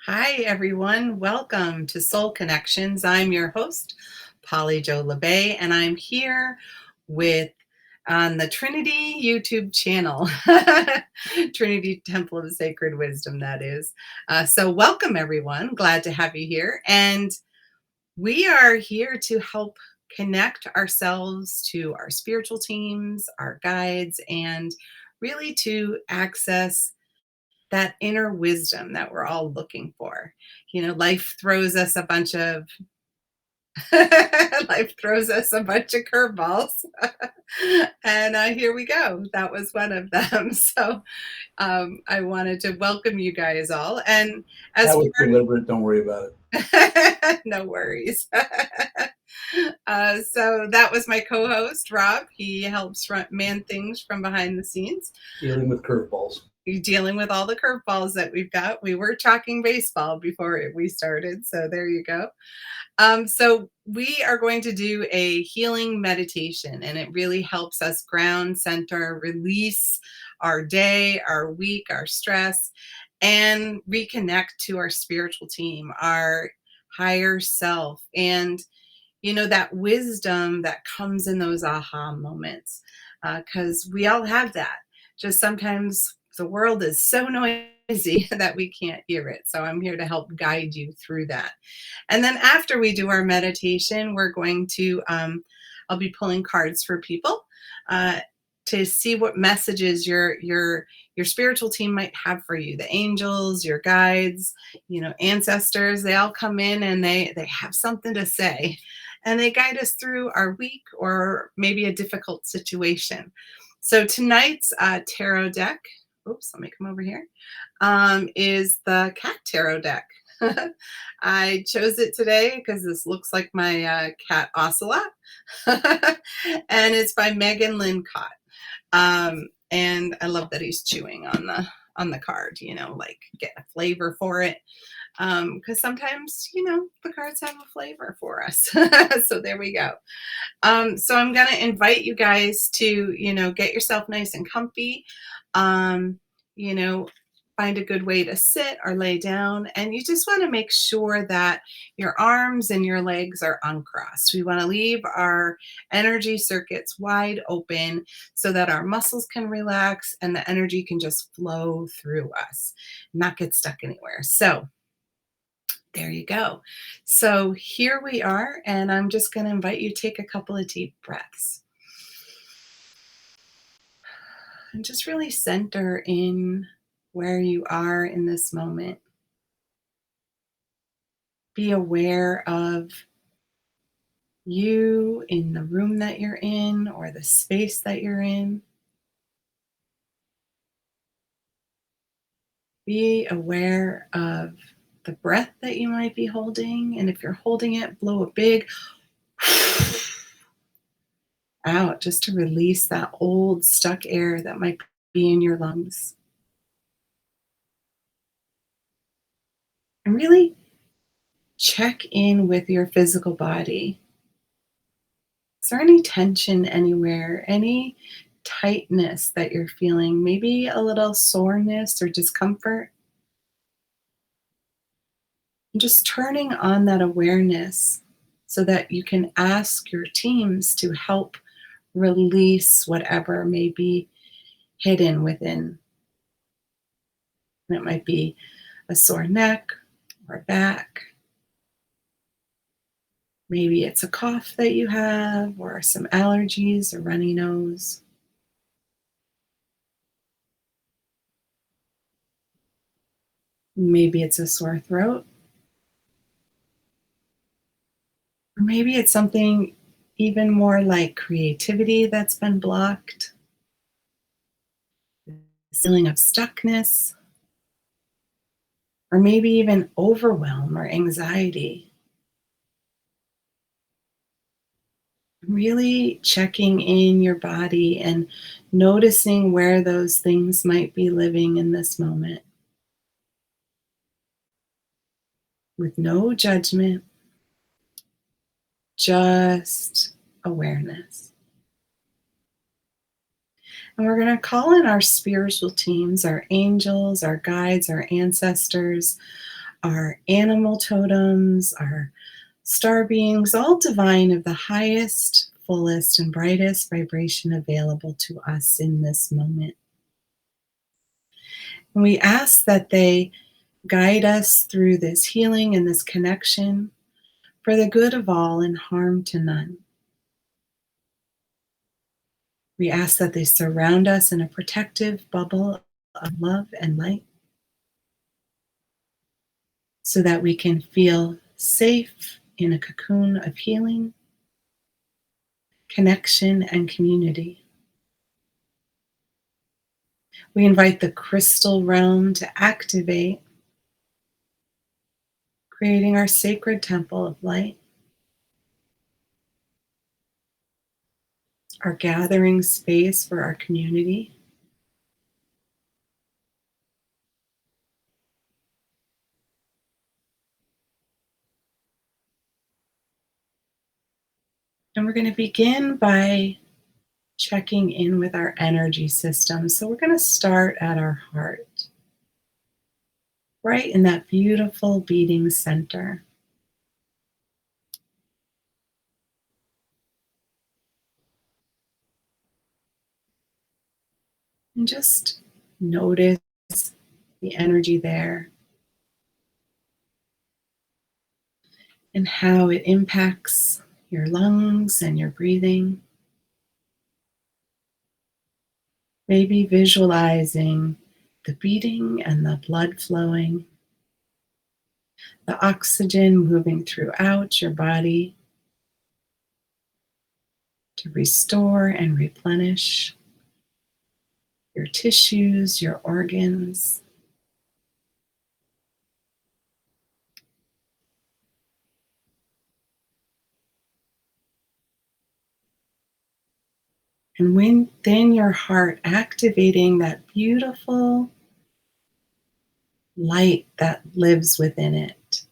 Hi, everyone. Welcome to Soul Connections. I'm your host, Polly Jo Labbe, and I'm here with on the Trinity YouTube channel, Trinity Temple of Sacred Wisdom, that is. So welcome, everyone. Glad to have you here. And we are here to help connect ourselves to our spiritual teams, our guides, and really to access that inner wisdom that we're all looking for. Life throws us a bunch of life throws us a bunch of curveballs. And here we go. That was one of them. So I wanted to welcome you guys all. And as That was deliberate. Don't worry about it. No worries. So that was my co-host, Rob. He helps man things from behind the scenes. Dealing with curveballs. Dealing with all the curveballs that we've got. We were talking baseball before we started, so there you go. So we are going to do a healing meditation, and it really helps us ground, center, release our day, our week, our stress, and reconnect to our spiritual team, our higher self, and that wisdom that comes in those aha moments, because we all have that. Just sometimes the world is so noisy that we can't hear it. So I'm here to help guide you through that. And then after we do our meditation, we're going to, I'll be pulling cards for people to see what messages your spiritual team might have for you. The angels, your guides, ancestors, they all come in and they have something to say. And they guide us through our week or maybe a difficult situation. So tonight's tarot deck, oops, let me come over here, is the Cat Tarot deck. I chose it today because this looks like my cat Ocelot. And it's by Megan Lincott. And I love that he's chewing on the card, like get a flavor for it. Because sometimes, the cards have a flavor for us. So there we go. So I'm going to invite you guys to, get yourself nice and comfy, find a good way to sit or lay down. And you just want to make sure that your arms and your legs are uncrossed. We want to leave our energy circuits wide open so that our muscles can relax and the energy can just flow through us, not get stuck anywhere. So there you go. So here we are, and I'm just going to invite you to take a couple of deep breaths. And just really center in where you are in this moment. Be aware of you in the room that you're in or the space that you're in. Be aware of the breath that you might be holding. And if you're holding it, blow a big out just to release that old stuck air that might be in your lungs. And really check in with your physical body. Is there any tension anywhere? Any tightness that you're feeling? Maybe a little soreness or discomfort? And just turning on that awareness so that you can ask your teams to help release whatever may be hidden within. And it might be a sore neck or back. Maybe it's a cough that you have or some allergies or runny nose. Maybe it's a sore throat. Or maybe it's something even more like creativity that's been blocked, feeling of stuckness, or maybe even overwhelm or anxiety. Really checking in your body and noticing where those things might be living in this moment. With no judgment, just awareness. And we're going to call in our spiritual teams, our angels, our guides, our ancestors, our animal totems, our star beings, all divine of the highest, fullest, and brightest vibration available to us in this moment. And we ask that they guide us through this healing and this connection for the good of all and harm to none. We ask that they surround us in a protective bubble of love and light so that we can feel safe in a cocoon of healing, connection, and community. We invite the crystal realm to activate, creating our sacred temple of light, our gathering space for our community. And we're going to begin by checking in with our energy system. So we're going to start at our heart, right in that beautiful beating center. And just notice the energy there and how it impacts your lungs and your breathing. Maybe visualizing the beating and the blood flowing, the oxygen moving throughout your body to restore and replenish your tissues, your organs. And within your heart, activating that beautiful light that lives within it.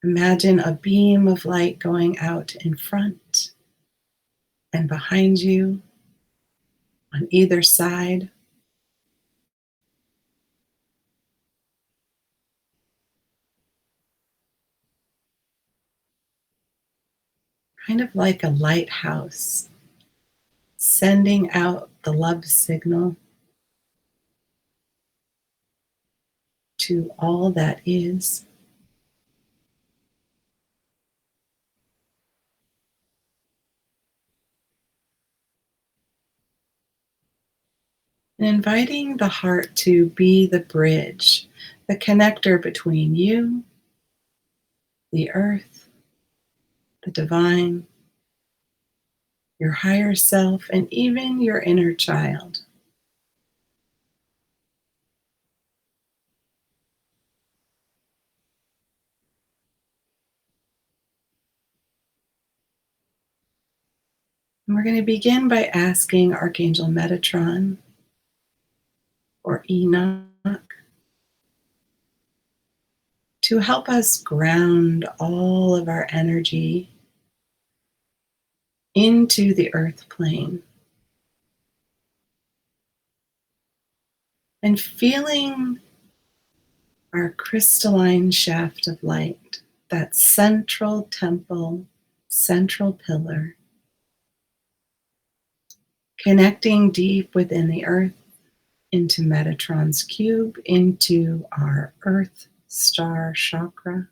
Imagine a beam of light going out in front and behind you, on either side. Kind of like a lighthouse, sending out the love signal to all that is. And inviting the heart to be the bridge, the connector between you, the earth, the divine, your higher self, and even your inner child. And we're going to begin by asking Archangel Metatron or Enoch to help us ground all of our energy into the earth plane and feeling our crystalline shaft of light, that central temple, central pillar, connecting deep within the earth into Metatron's cube, into our earth star chakra.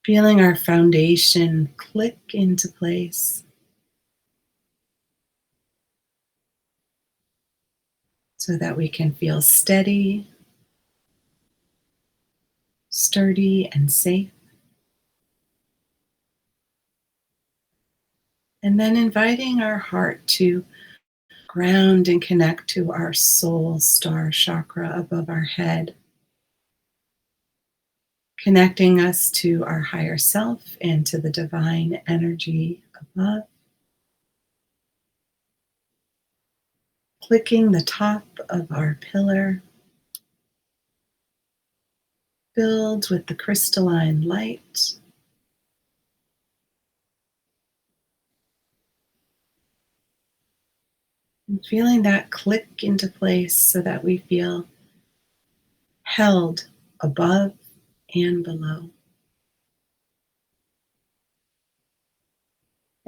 Feeling our foundation click into place so that we can feel steady, sturdy, and safe. And then inviting our heart to ground and connect to our soul star chakra above our head, connecting us to our higher self and to the divine energy above. Clicking the top of our pillar, filled with the crystalline light. And feeling that click into place so that we feel held above and below.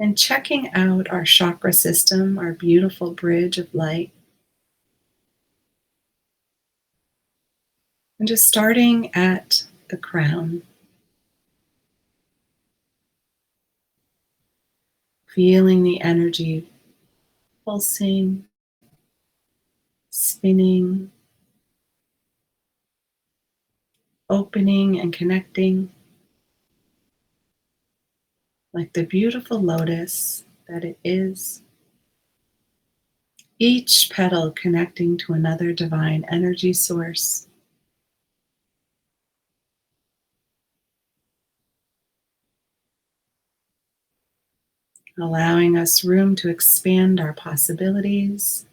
And checking out our chakra system, our beautiful bridge of light, and just starting at the crown, feeling the energy pulsing, spinning, opening and connecting like the beautiful lotus that it is. Each petal connecting to another divine energy source, allowing us room to expand our possibilities,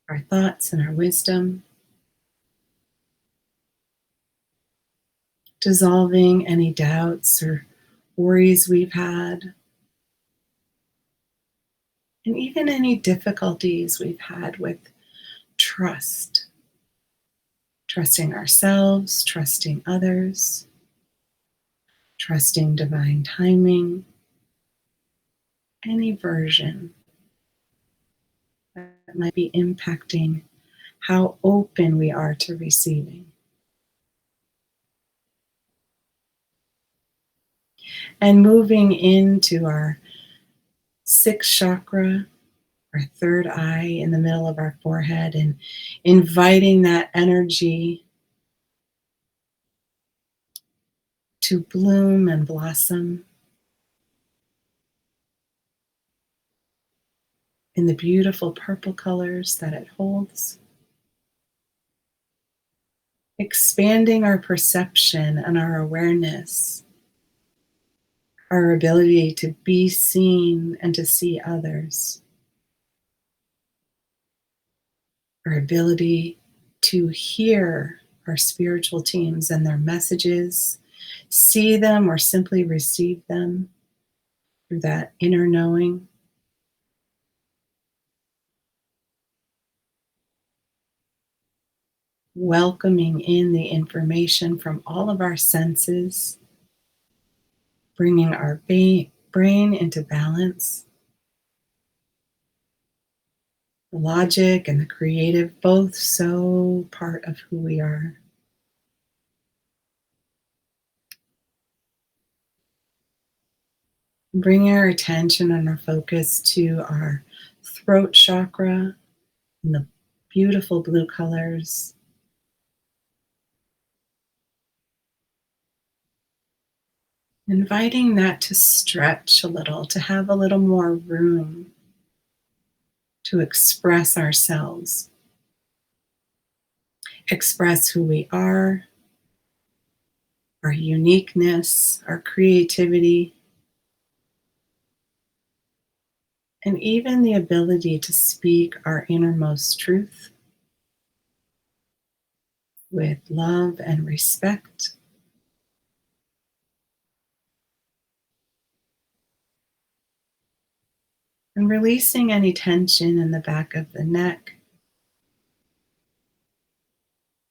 our thoughts, and our wisdom, dissolving any doubts or worries we've had, and even any difficulties we've had with trust. Trusting ourselves, trusting others, trusting divine timing, any version that might be impacting how open we are to receiving. And moving into our sixth chakra, our third eye in the middle of our forehead, and inviting that energy to bloom and blossom in the beautiful purple colors that it holds. Expanding our perception and our awareness, our ability to be seen and to see others, our ability to hear our spiritual teams and their messages, see them or simply receive them through that inner knowing. Welcoming in the information from all of our senses, bringing our brain into balance. The logic and the creative, both so part of who we are. Bringing our attention and our focus to our throat chakra in the beautiful blue colors. Inviting that to stretch a little, to have a little more room to express ourselves, express who we are, our uniqueness, our creativity, and even the ability to speak our innermost truth with love and respect. And releasing any tension in the back of the neck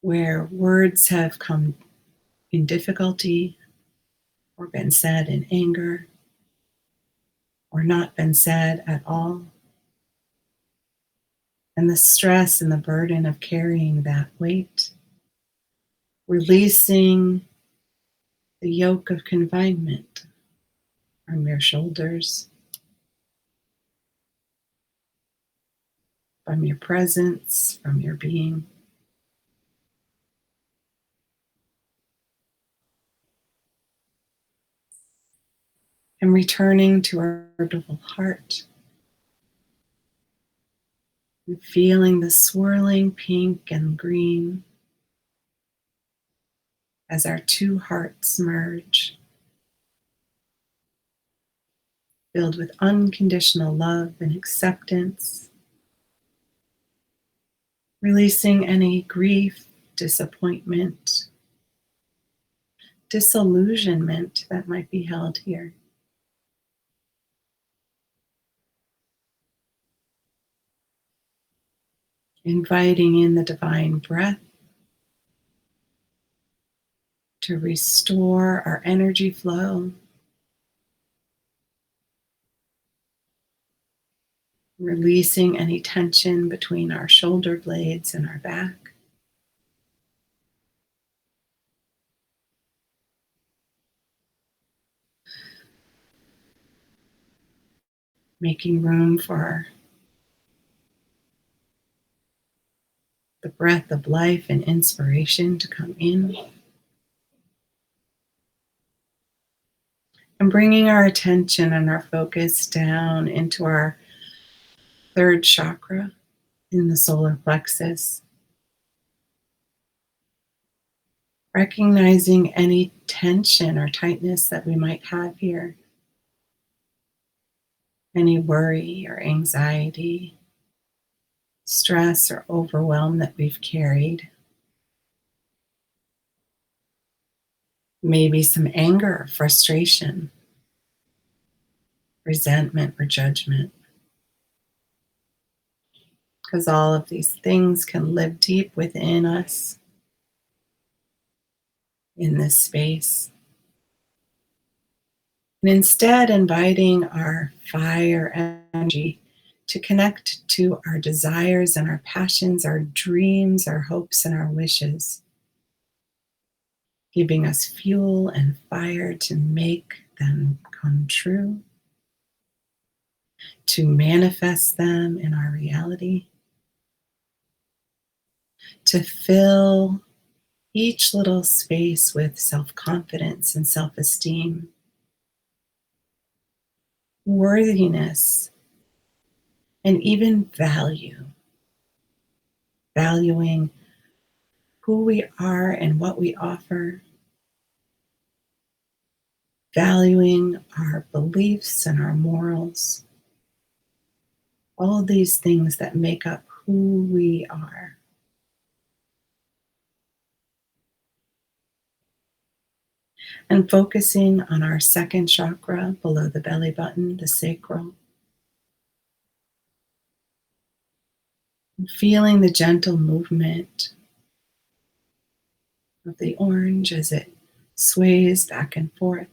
where words have come in difficulty or been said in anger or not been said at all. And the stress and the burden of carrying that weight. Releasing the yoke of confinement from your shoulders, from your presence, from your being. And returning to our beautiful heart and feeling the swirling pink and green as our two hearts merge, filled with unconditional love and acceptance, releasing any grief, disappointment, disillusionment that might be held here. inviting in the divine breath to restore our energy flow, releasing any tension between our shoulder blades and our back. Making room for the breath of life and inspiration to come in. And bringing our attention and our focus down into our third chakra in the solar plexus. Recognizing any tension or tightness that we might have here. Any worry or anxiety, stress or overwhelm that we've carried. Maybe some anger, frustration, resentment, or judgment. Because all of these things can live deep within us in this space. And instead, inviting our fire energy to connect to our desires and our passions, our dreams, our hopes, and our wishes, giving us fuel and fire to make them come true, to manifest them in our reality, to fill each little space with self-confidence and self-esteem, worthiness, and even value. Valuing who we are and what we offer, valuing our beliefs and our morals, all of these things that make up who we are. And focusing on our second chakra below the belly button, the sacral. And feeling the gentle movement of the orange as it sways back and forth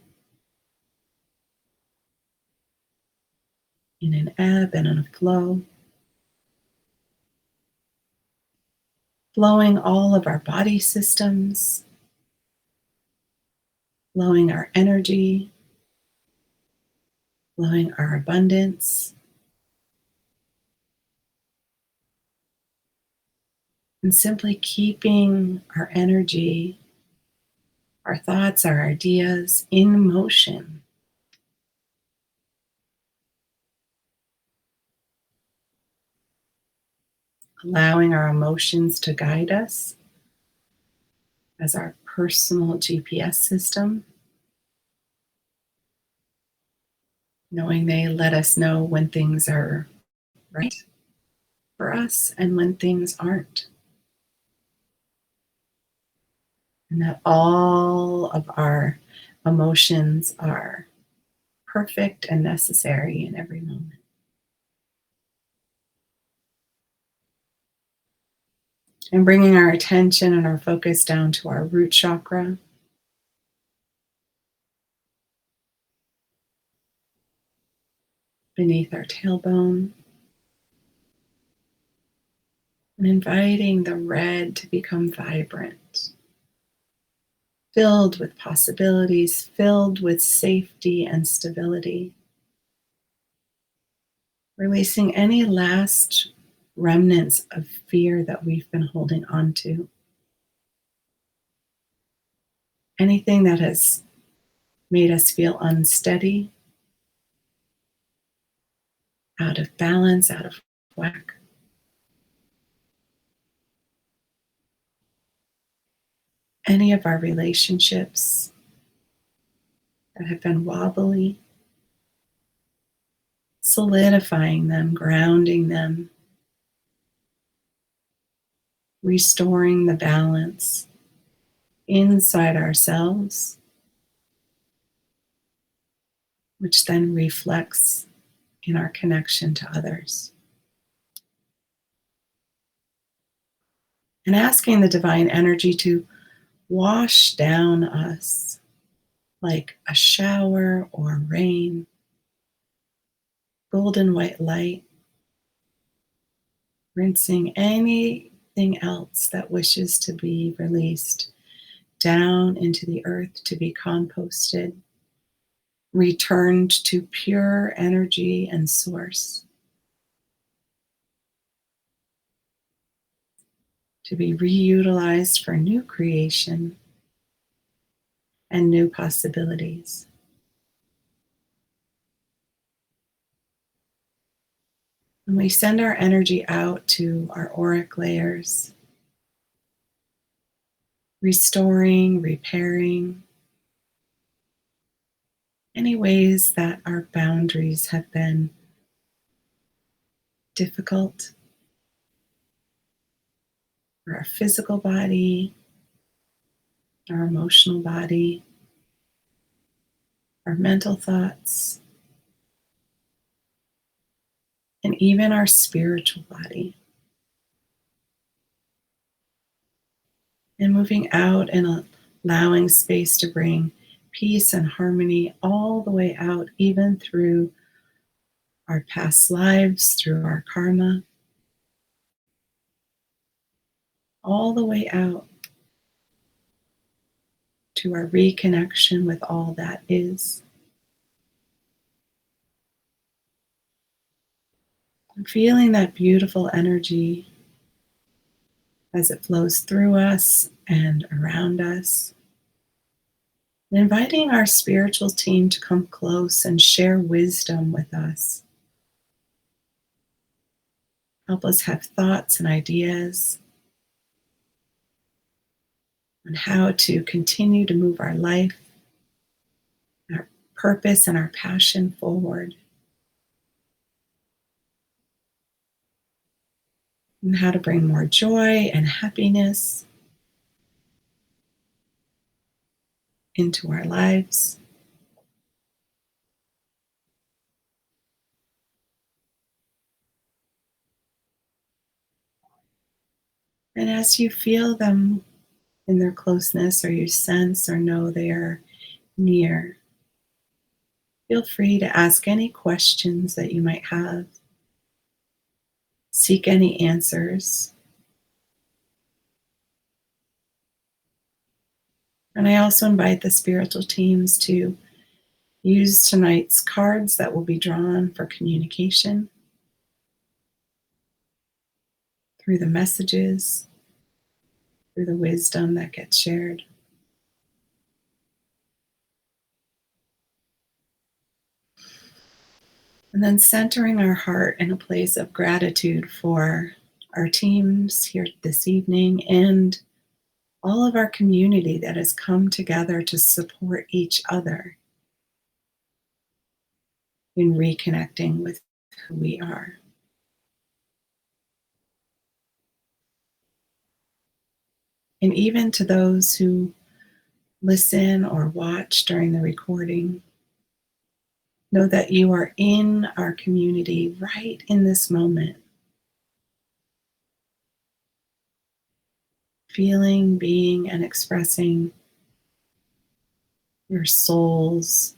in an ebb and in a flow. Flowing all of our body systems, flowing our energy, flowing our abundance, and simply keeping our energy, our thoughts, our ideas in motion. Allowing our emotions to guide us as our personal GPS system, knowing they let us know when things are right for us and when things aren't. And that all of our emotions are perfect and necessary in every moment. And bringing our attention and our focus down to our root chakra, beneath our tailbone, and inviting the red to become vibrant, filled with possibilities, filled with safety and stability, releasing any last remnants of fear that we've been holding on to, anything that has made us feel unsteady, out of balance, out of whack. Any of our relationships that have been wobbly, solidifying them, grounding them, restoring the balance inside ourselves, which then reflects in our connection to others. and asking the divine energy to wash down us like a shower or rain, golden white light, rinsing anything else that wishes to be released down into the earth to be composted, returned to pure energy and source, to be reutilized for new creation and new possibilities. And we send our energy out to our auric layers, restoring, repairing any ways that our boundaries have been difficult for our physical body, our emotional body, our mental thoughts, and even our spiritual body. And moving out and allowing space to bring peace and harmony all the way out, even through our past lives, through our karma, all the way out to our reconnection with all that is. And feeling that beautiful energy as it flows through us and around us. And inviting our spiritual team to come close and share wisdom with us. Help us have thoughts and ideas on how to continue to move our life, our purpose, and our passion forward. And how to bring more joy and happiness into our lives. And as you feel them in their closeness, or you sense or know they are near, feel free to ask any questions that you might have, seek any answers. And I also invite the spiritual teams to use tonight's cards that will be drawn for communication through the messages, through the wisdom that gets shared. And then centering our heart in a place of gratitude for our teams here this evening and all of our community that has come together to support each other in reconnecting with who we are. And even to those who listen or watch during the recording, know that you are in our community right in this moment, feeling, being, and expressing your soul's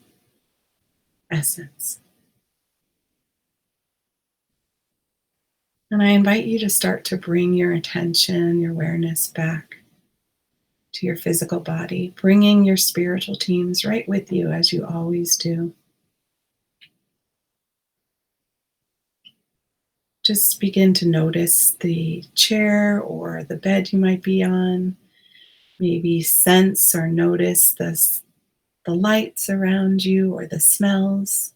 essence. And I invite you to start to bring your attention, your awareness back to your physical body, bringing your spiritual teams right with you as you always do. Just begin to notice the chair or the bed you might be on. Maybe sense or notice the lights around you or the smells,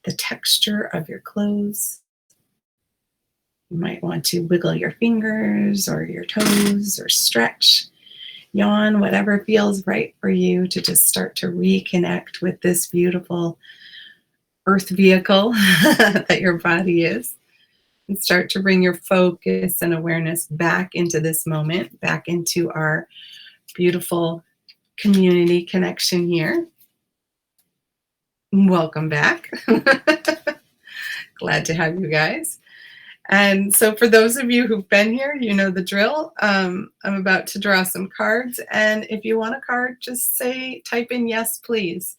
the texture of your clothes. You might want to wiggle your fingers or your toes or stretch, yawn, whatever feels right for you to just start to reconnect with this beautiful earth vehicle that your body is. And start to bring your focus and awareness back into this moment, back into our beautiful community connection here. Welcome back. Glad to have you guys. And so for those of you who've been here, you know the drill. I'm about to draw some cards, and if you want a card, just type in yes, please.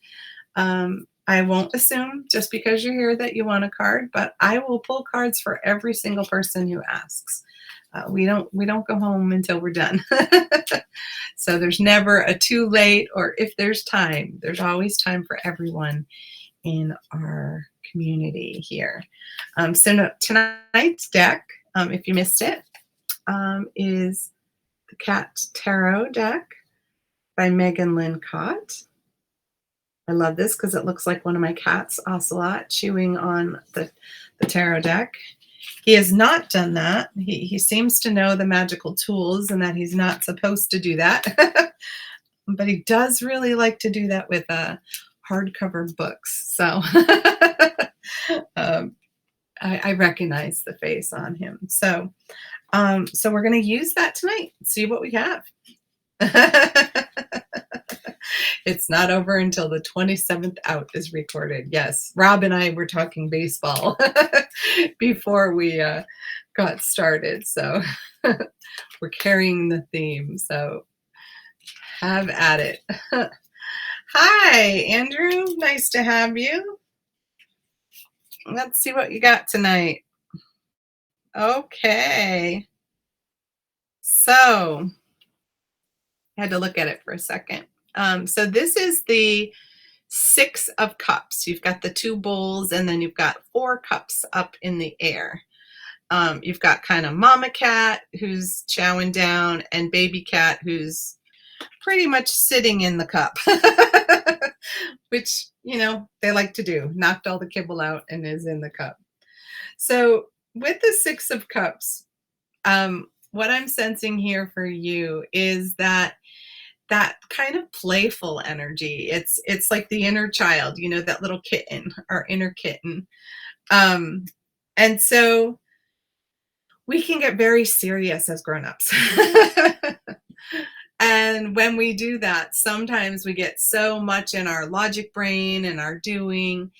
I won't assume just because you're here that you want a card, but I will pull cards for every single person who asks. We don't go home until we're done. So there's never a too late, or if there's time, there's always time for everyone in our community here. Tonight's deck, if you missed it, is the Cat Tarot deck by Megan Lynn Cott. I love this because it looks like one of my cats, Ocelot, chewing on the tarot deck. He has not done that. He seems to know the magical tools and that he's not supposed to do that. But he does really like to do that with hardcover books. So I recognize the face on him. So we're going to use that tonight. See what we have. It's not over until the 27th out is recorded. Yes, Rob and I were talking baseball before we got started. So we're carrying the theme. So have at it. Hi, Andrew. Nice to have you. Let's see what you got tonight. Okay. So I had to look at it for a second. So this is the 6 of Cups. You've got the 2 bowls, and then you've got 4 cups up in the air. You've got kind of mama cat who's chowing down, and baby cat who's pretty much sitting in the cup, which, they like to do. Knocked all the kibble out and is in the cup. So with the 6 of Cups, what I'm sensing here for you is that kind of playful energy. It's like the inner child, that little kitten, our inner kitten. And so we can get very serious as grown-ups. And when we do that, sometimes we get so much in our logic brain and our doing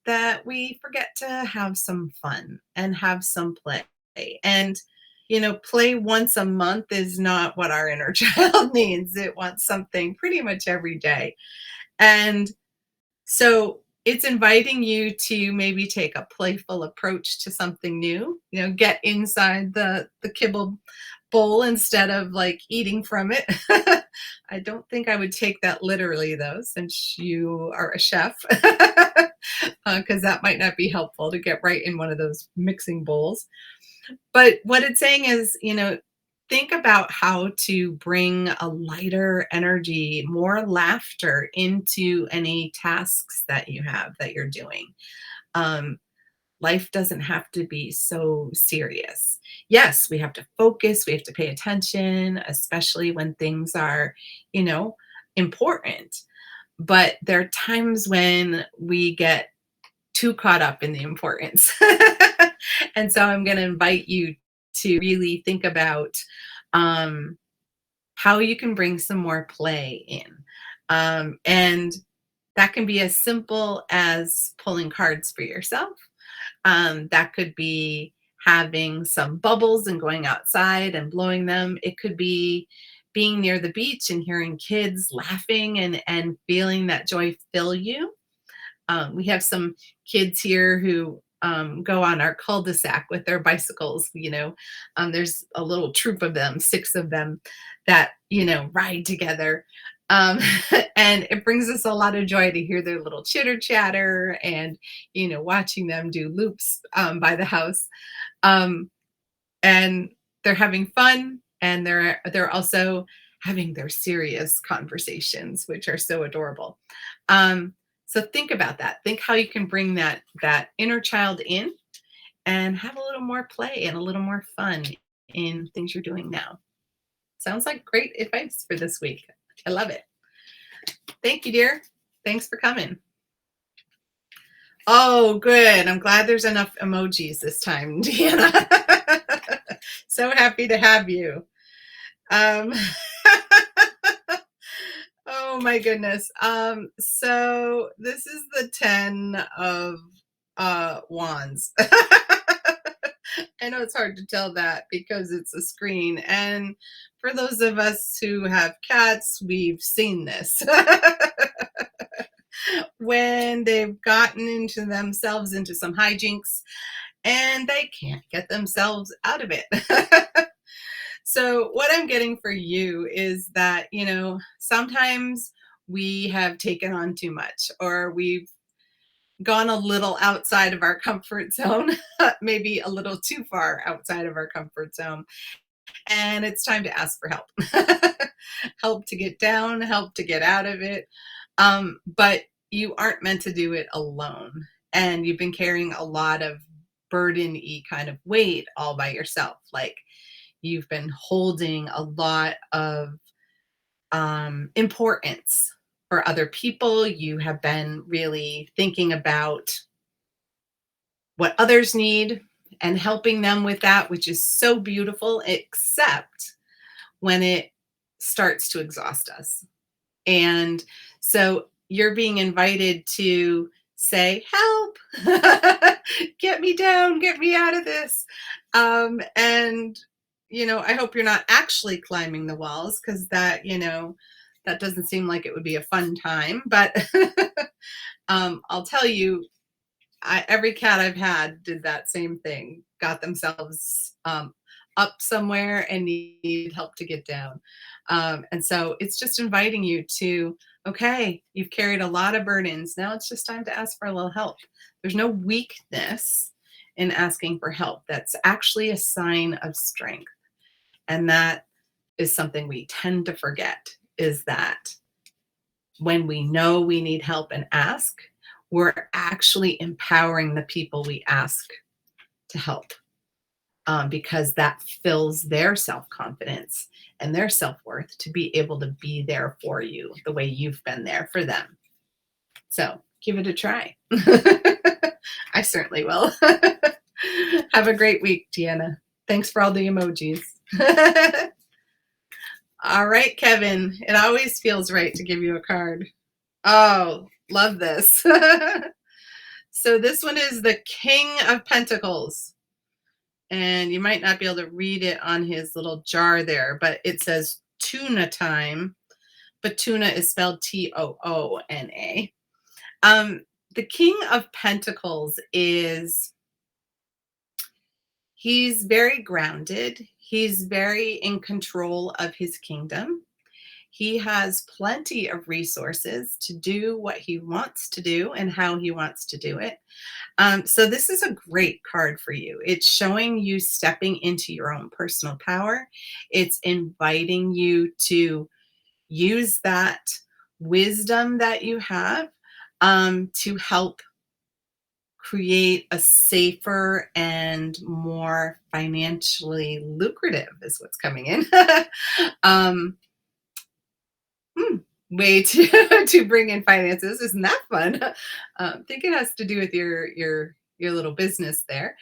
that we forget to have some fun and have some play. And play once a month is not what our inner child needs. It wants something pretty much every day. And so it's inviting you to maybe take a playful approach to something new, get inside the kibble bowl instead of like eating from it. I don't think I would take that literally though, since you are a chef, because that might not be helpful to get right in one of those mixing bowls. But what it's saying is, think about how to bring a lighter energy, more laughter into any tasks that you have that you're doing. Life doesn't have to be so serious. Yes, we have to focus, we have to pay attention, especially when things are, important. But there are times when we get too caught up in the importance. And so I'm going to invite you to really think about how you can bring some more play in. And that can be as simple as pulling cards for yourself. That could be having some bubbles and going outside and blowing them. It could be being near the beach and hearing kids laughing and feeling that joy fill you. We have some kids here who go on our cul-de-sac with their bicycles. There's a little troop of them, 6 of them that, ride together. And it brings us a lot of joy to hear their little chitter chatter and, watching them do loops by the house. And they're having fun, and they're also having their serious conversations, which are so adorable. So think about that. Think how you can bring that inner child in and have a little more play and a little more fun in things you're doing now. Sounds like great advice for this week. I love it. Thank you, dear. Thanks for coming. Oh, good. I'm glad there's enough emojis this time, Deanna. So happy to have you. Oh my goodness. So this is the 10 of wands. I know it's hard to tell that because it's a screen. And for those of us who have cats, we've seen this. When they've gotten into themselves into some hijinks and they can't get themselves out of it. So, what I'm getting for you is that, sometimes we have taken on too much or we've gone a little outside of our comfort zone, maybe a little too far outside of our comfort zone. And it's time to ask for help. Help to get down, help to get out of it. But you aren't meant to do it alone. And you've been carrying a lot of burden y kind of weight all by yourself. Like you've been holding a lot of importance for other people. You have been really thinking about what others need and helping them with that, which is so beautiful, except when it starts to exhaust us. And so you're being invited to say, help, get me down, get me out of this. And, I hope you're not actually climbing the walls because that doesn't seem like it would be a fun time. But I'll tell you, every cat I've had did that same thing, got themselves up somewhere and need help to get down. And so it's just inviting you to, okay, you've carried a lot of burdens. Now it's just time to ask for a little help. There's no weakness in asking for help. That's actually a sign of strength. And that is something we tend to forget is that when we know we need help and ask, we're actually empowering the people we ask to help because that fills their self confidence and their self worth to be able to be there for you the way you've been there for them. So give it a try. I certainly will. Have a great week, Deanna. Thanks for all the emojis. All right, Kevin. It always feels right to give you a card. Oh, love this. So this one is the King of Pentacles. And you might not be able to read it on his little jar there, but it says tuna time. But tuna is spelled Toona. The King of Pentacles he's very grounded. He's very in control of his kingdom. He has plenty of resources to do what he wants to do and how he wants to do it. So this is a great card for you. It's showing you stepping into your own personal power. It's inviting you to use that wisdom that you have to help create a safer and more financially lucrative is what's coming in. um, hmm, way to bring in finances. Isn't that fun? I think it has to do with your little business there.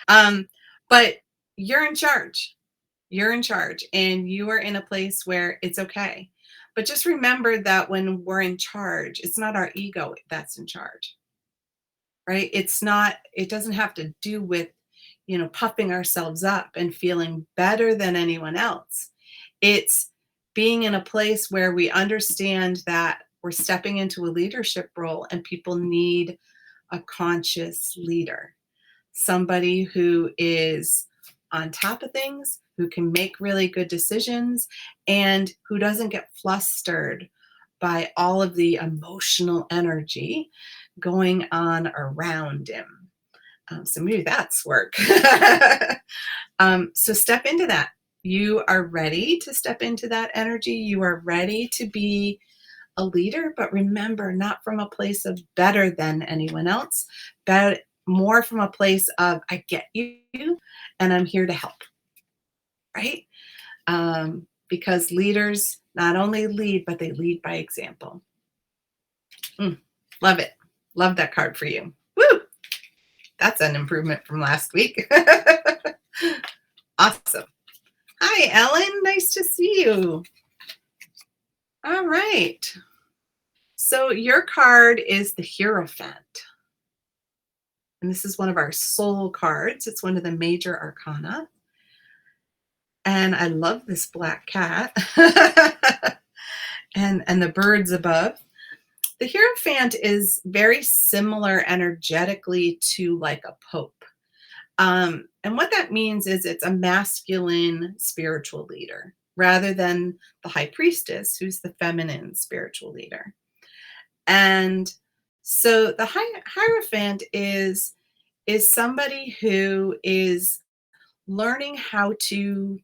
Um, but you're in charge. You're in charge, and you are in a place where it's okay. But just remember that when we're in charge, it's not our ego that's in charge, right? It doesn't have to do with, puffing ourselves up and feeling better than anyone else. It's being in a place where we understand that we're stepping into a leadership role and people need a conscious leader, somebody who is on top of things, who can make really good decisions, and who doesn't get flustered by all of the emotional energy going on around him. So maybe that's work. So step into that. You are ready to step into that energy. You are ready to be a leader, but remember, not from a place of better than anyone else, but more from a place of I get you and I'm here to help, right? Because leaders not only lead, but they lead by example. Love it. Love that card for you. Woo! That's an improvement from last week. Awesome. Hi, Ellen. Nice to see you. All right. So your card is the Hierophant. And this is one of our soul cards. It's one of the major arcana. And I love this black cat and the birds above. The Hierophant is very similar energetically to like a pope. And what that means is it's a masculine spiritual leader rather than the high priestess, who's the feminine spiritual leader. And so the Hierophant is somebody who is learning how to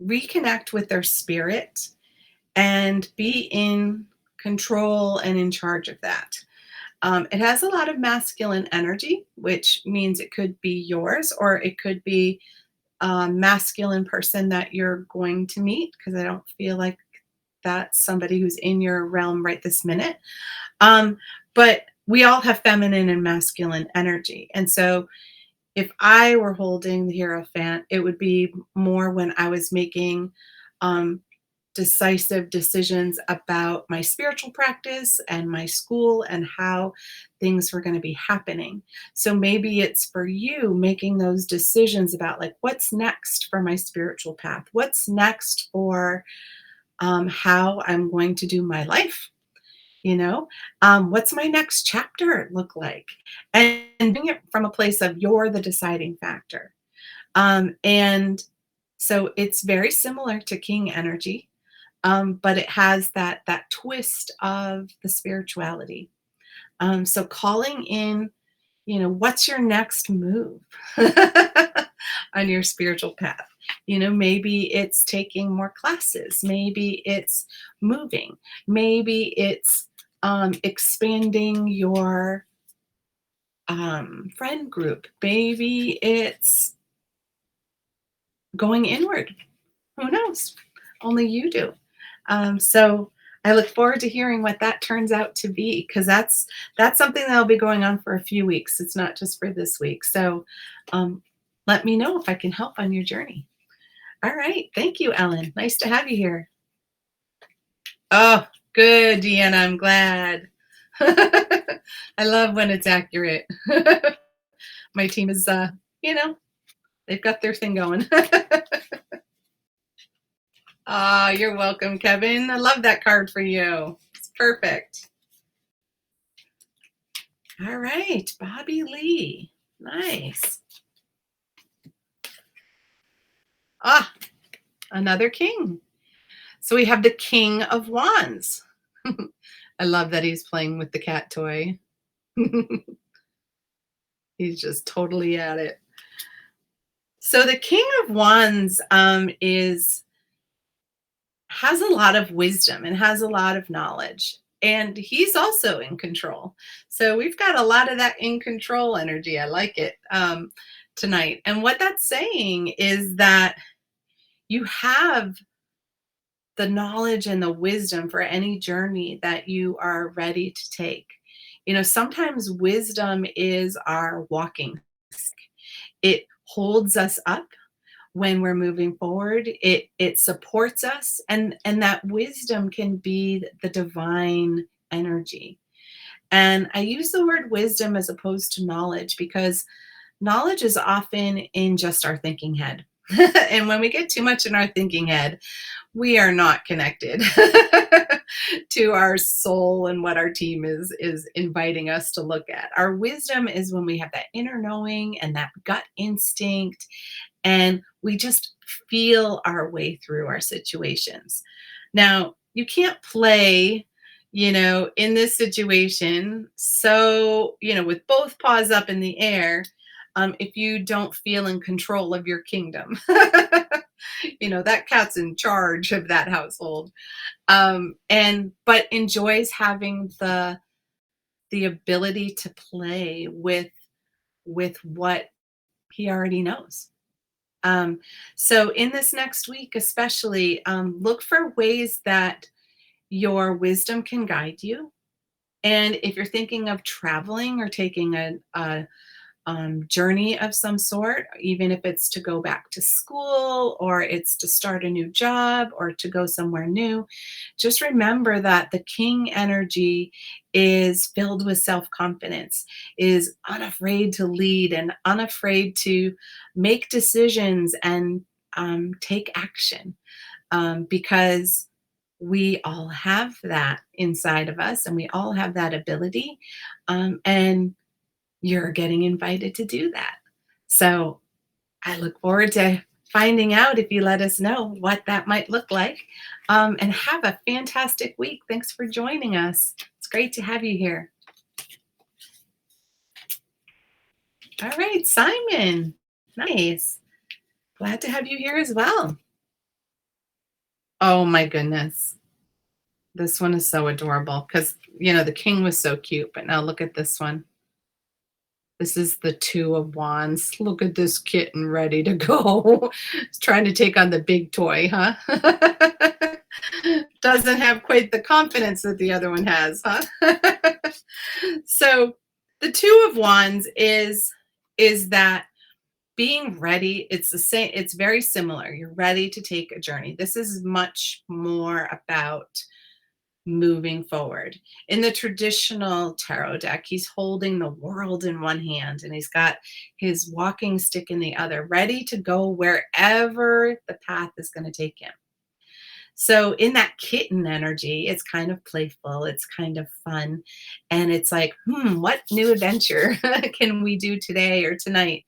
reconnect with their spirit and be in control and in charge of that. It has a lot of masculine energy, which means it could be yours or it could be a masculine person that you're going to meet, because I don't feel like that's somebody who's in your realm right this minute. But we all have feminine and masculine energy. And so if I were holding the Hierophant, it would be more when I was making um, decisive decisions about my spiritual practice and my school and how things were going to be happening. So maybe it's for you making those decisions about like what's next for my spiritual path, what's next for how I'm going to do my life. What's my next chapter look like? And doing it from a place of you're the deciding factor. And so it's very similar to King energy, but it has that twist of the spirituality. So calling in, what's your next move on your spiritual path? Maybe it's taking more classes, maybe it's moving, maybe it's expanding your friend group, maybe it's going inward. Who knows? Only you do. So I look forward to hearing what that turns out to be, because that's something that'll be going on for a few weeks. It's not just for this week. So let me know if I can help on your journey. All right. Thank you, Ellen. Nice to have you here. Oh, good, Deanna. I'm glad. I love when it's accurate. My team is, they've got their thing going. Ah, you're welcome, Kevin. I love that card for you. It's perfect. All right, Bobby Lee. Nice. Ah, another king. So we have the King of Wands. I love that he's playing with the cat toy. He's just totally at it. So the King of Wands has a lot of wisdom and has a lot of knowledge. And he's also in control. So we've got a lot of that in control energy. I like it tonight. And what that's saying is that you have the knowledge and the wisdom for any journey that you are ready to take. Sometimes wisdom is our walking stick. It holds us up when we're moving forward. It supports us, and that wisdom can be the divine energy. And I use the word wisdom as opposed to knowledge, because knowledge is often in just our thinking head. And when we get too much in our thinking head, we are not connected to our soul and what our team is inviting us to look at. Our wisdom is when we have that inner knowing and that gut instinct, and we just feel our way through our situations. Now, you can't play, in this situation, so, with both paws up in the air, if you don't feel in control of your kingdom. That cat's in charge of that household. But enjoys having the ability to play with what he already knows. So in this next week, especially, look for ways that your wisdom can guide you. And if you're thinking of traveling or taking journey of some sort, even if it's to go back to school or it's to start a new job or to go somewhere new, just remember that the king energy is filled with self-confidence, is unafraid to lead and unafraid to make decisions and take action, because we all have that inside of us and we all have that ability. And you're getting invited to do that. So I look forward to finding out if you let us know what that might look like. And have a fantastic week. Thanks for joining us. It's great to have you here. All right, Simon. Nice. Glad to have you here as well. Oh my goodness. This one is so adorable because, the king was so cute, but now look at this one. This is the Two of Wands. Look at this kitten ready to go. It's trying to take on the big toy, huh? Doesn't have quite the confidence that the other one has, huh? So the Two of Wands is that being ready. It's the same, it's very similar. You're ready to take a journey. This is much more about moving forward. In the traditional tarot deck, he's holding the world in one hand and he's got his walking stick in the other, ready to go wherever the path is going to take him. So, in that kitten energy, it's kind of playful, it's kind of fun, and it's like, what new adventure can we do today or tonight?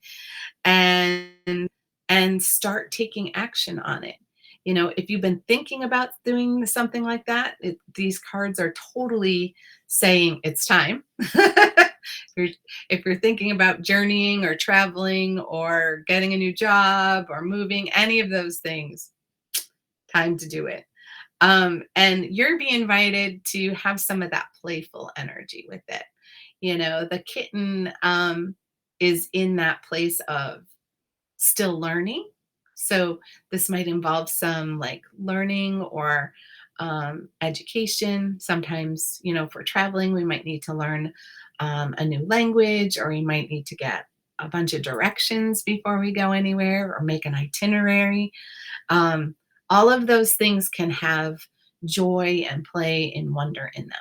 And start taking action on it. If you've been thinking about doing something like that, these cards are totally saying it's time. If you're thinking about journeying or traveling or getting a new job or moving, any of those things, time to do it. And you're being invited to have some of that playful energy with it. The kitten is in that place of still learning. So this might involve some like learning or education. Sometimes, for traveling, we might need to learn a new language, or we might need to get a bunch of directions before we go anywhere or make an itinerary. Um, all of those things can have joy and play and wonder in them.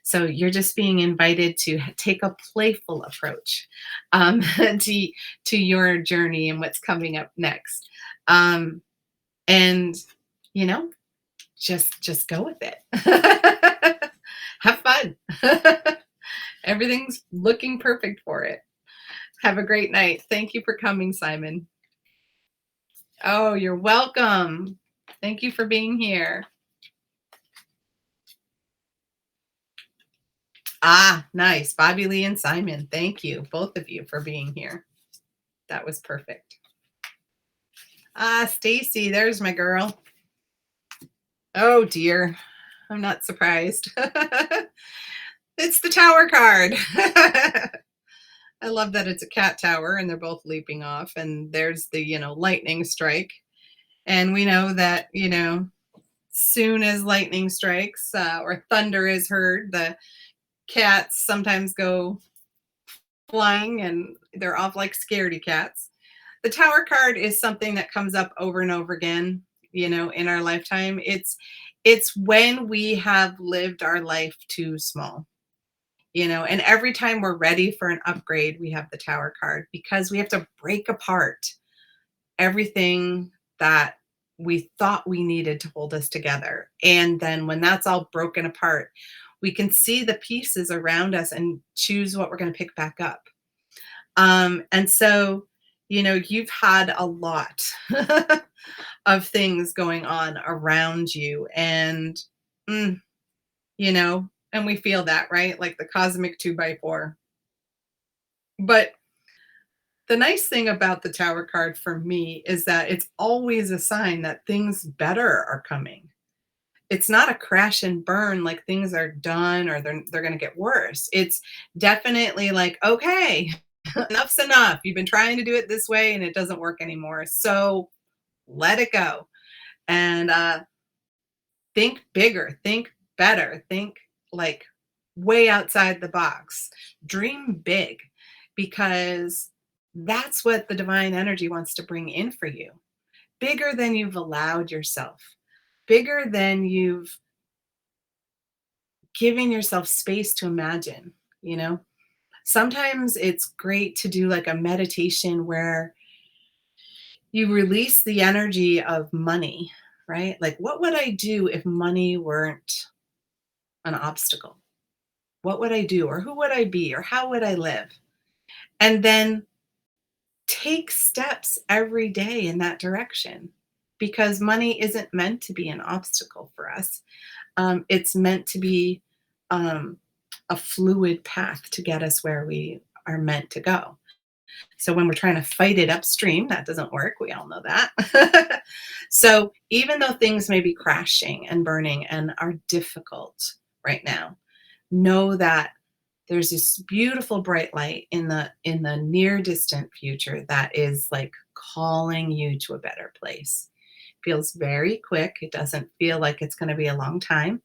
So you're just being invited to take a playful approach to your journey and what's coming up next, and you know, just go with it. Have fun. Everything's looking perfect for it. Have a great night. Thank you for coming, Simon. Oh, you're welcome. Thank you for being here. Ah, nice. Bobby Lee and Simon. Thank you, both of you, for being here. That was perfect. Ah, Stacy, there's my girl. Oh dear. I'm not surprised. It's the Tower card. I love that it's a cat tower and they're both leaping off, and there's the, lightning strike. And we know that, soon as lightning strikes or thunder is heard, the cats sometimes go flying and they're off like scaredy cats. The Tower card is something that comes up over and over again, in our lifetime. It's when we have lived our life too small. And every time we're ready for an upgrade, we have the Tower card, because we have to break apart everything that we thought we needed to hold us together. And then when that's all broken apart, we can see the pieces around us and choose what we're going to pick back up. And so, you've had a lot of things going on around you, and, and we feel that, right? Like the cosmic 2x4. But the nice thing about the Tower card for me is that it's always a sign that things better are coming. It's not a crash and burn, like things are done or they're going to get worse. It's definitely like, okay, enough's enough. You've been trying to do it this way and it doesn't work anymore. So let it go. And think bigger, think better, think like way outside the box. Dream big. because that's what the divine energy wants to bring in for you. Bigger than you've allowed yourself, bigger than you've given yourself space to imagine, you know? Sometimes it's great to do like a meditation where you release the energy of money, right? Like, what would I do if money weren't an obstacle? What would I do? Or who would I be? Or how would I live? And then take steps every day in that direction, because money isn't meant to be an obstacle for us. It's meant to be um, a fluid path to get us where we are meant to go. So when we're trying to fight it upstream, that doesn't work. We all know that. So even though things may be crashing and burning and are difficult right now, know that there's this beautiful bright light in the near distant future that is like calling you to a better place. Feels very quick. It doesn't feel like it's going to be a long time,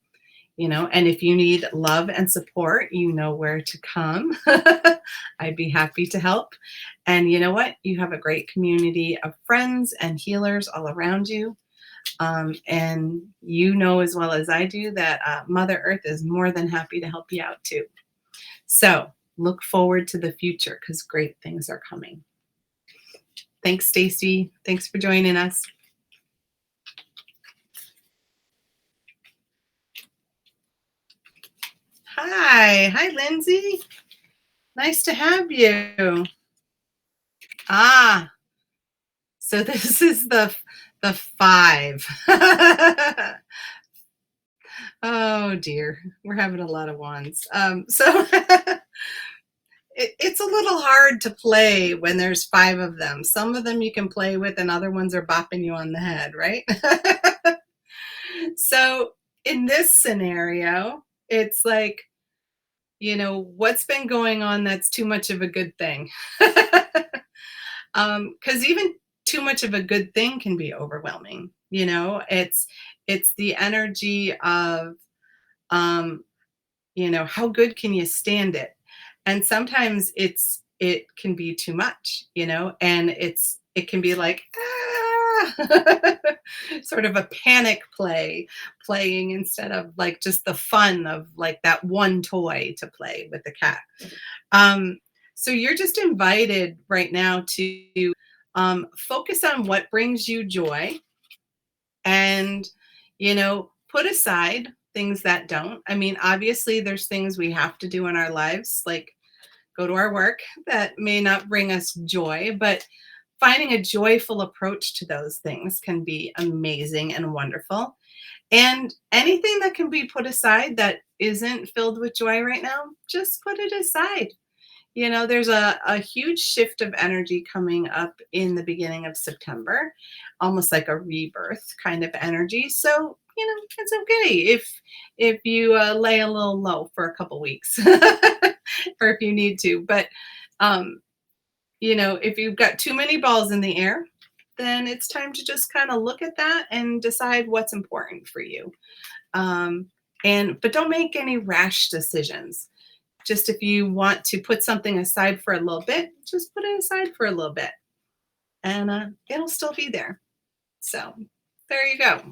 and if you need love and support, you know where to come. I'd be happy to help. And you know what? You have a great community of friends and healers all around you. And you know as well as I do that Mother Earth is more than happy to help you out too. So look forward to the future because great things are coming. Thanks, Stacy. Thanks for joining us. Hi, Lindsay. Nice to have you. Ah, so this is the 5. Oh dear, we're having a lot of wands. So it's a little hard to play when there's 5 of them. Some of them you can play with, and other ones are bopping you on the head, right? So in this scenario, it's like, what's been going on that's too much of a good thing? Because even too much of a good thing can be overwhelming. It's the energy of how good can you stand it? And sometimes it can be too much, and it can be like sort of a panic playing instead of like just the fun of like that one toy to play with the cat. So you're just invited right now to focus on what brings you joy and, put aside things that don't. I mean, obviously, there's things we have to do in our lives, like go to our work, that may not bring us joy, but finding a joyful approach to those things can be amazing and wonderful. And anything that can be put aside that isn't filled with joy right now, just put it aside. There's a huge shift of energy coming up in the beginning of September, almost like a rebirth kind of energy. So, it's okay if you lay a little low for a couple weeks or if you need to. But, if you've got too many balls in the air, then it's time to just kind of look at that and decide what's important for you. But don't make any rash decisions. Just if you want to put something aside for a little bit, just put it aside for a little bit and it'll still be there. So there you go.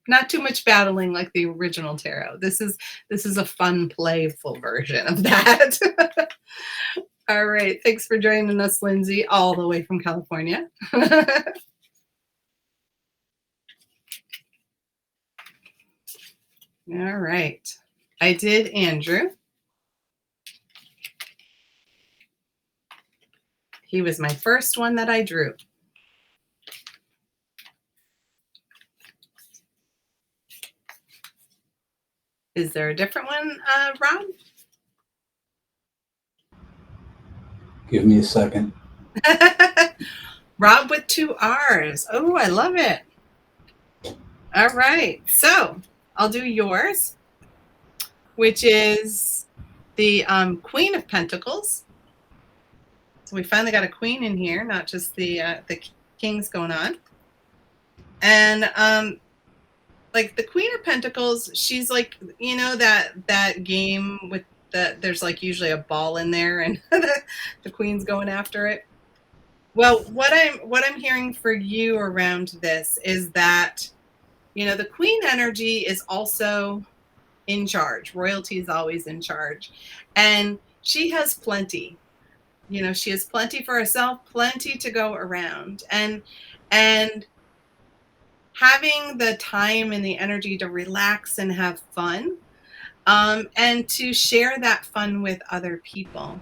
Not too much battling like the original tarot. This is a fun, playful version of that. All right. Thanks for joining us, Lindsay, all the way from California. All right. I did Andrew. He was my first one that I drew. Is there a different one, Rob? Give me a second. Rob with 2 R's. Oh, I love it. All right. So I'll do yours, which is the Queen of Pentacles. So we finally got a queen in here, not just the kings going on. And like the Queen of Pentacles, she's like, that game with there's like usually a ball in there and the queen's going after it. Well, what I'm hearing for you around this is that, the queen energy is also in charge. Royalty is always in charge. And she has plenty. She has plenty for herself, plenty to go around. And having the time and the energy to relax and have fun, and to share that fun with other people.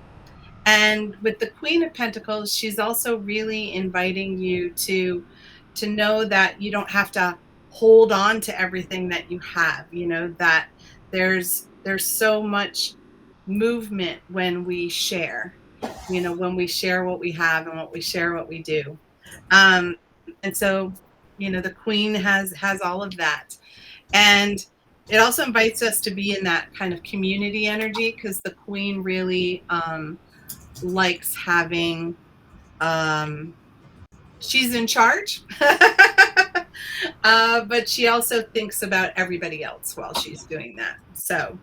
And with the Queen of Pentacles, she's also really inviting you to know that you don't have to hold on to everything that you have, that there's so much movement when we share, when we share what we have and what we share what we do. Um, and so, the Queen has all of that. And it also invites us to be in that kind of community energy, because the Queen really likes having, she's in charge, but she also thinks about everybody else while she's doing that. So,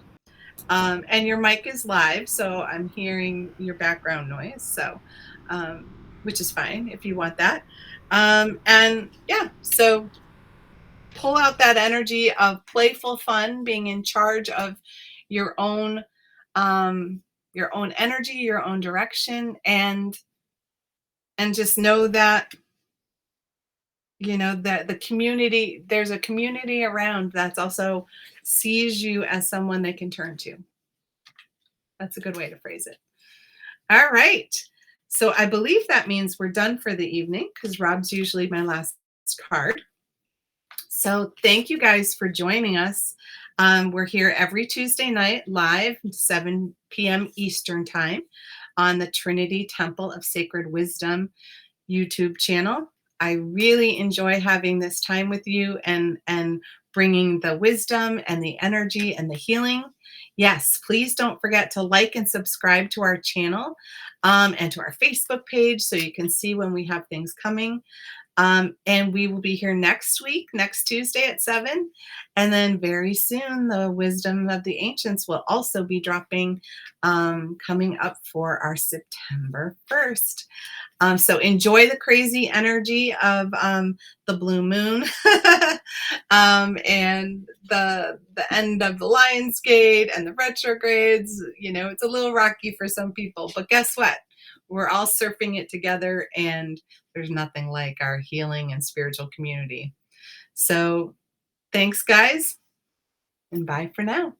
and your mic is live, so I'm hearing your background noise. So, which is fine if you want that. And yeah, so pull out that energy of playful fun, being in charge of your own um, your own energy, your own direction, and just know that that the community, there's a community around that's also sees you as someone they can turn to. That's a good way to phrase it. All right. So I believe that means we're done for the evening, because Rob's usually my last card. So thank you guys for joining us. We're here every Tuesday night live, 7 p.m. Eastern Time, on the Trinity Temple of Sacred Wisdom YouTube channel. I really enjoy having this time with you and bringing the wisdom and the energy and the healing. Yes, please don't forget to like and subscribe to our channel, and to our Facebook page, so you can see when we have things coming. And we will be here next week, next Tuesday at 7. And then very soon, the Wisdom of the Ancients will also be dropping, coming up for our September 1st. So enjoy the crazy energy of the blue moon, and the end of the Lion's Gate and the retrogrades. It's a little rocky for some people, but guess what? We're all surfing it together, and there's nothing like our healing and spiritual community. So thanks, guys, and bye for now.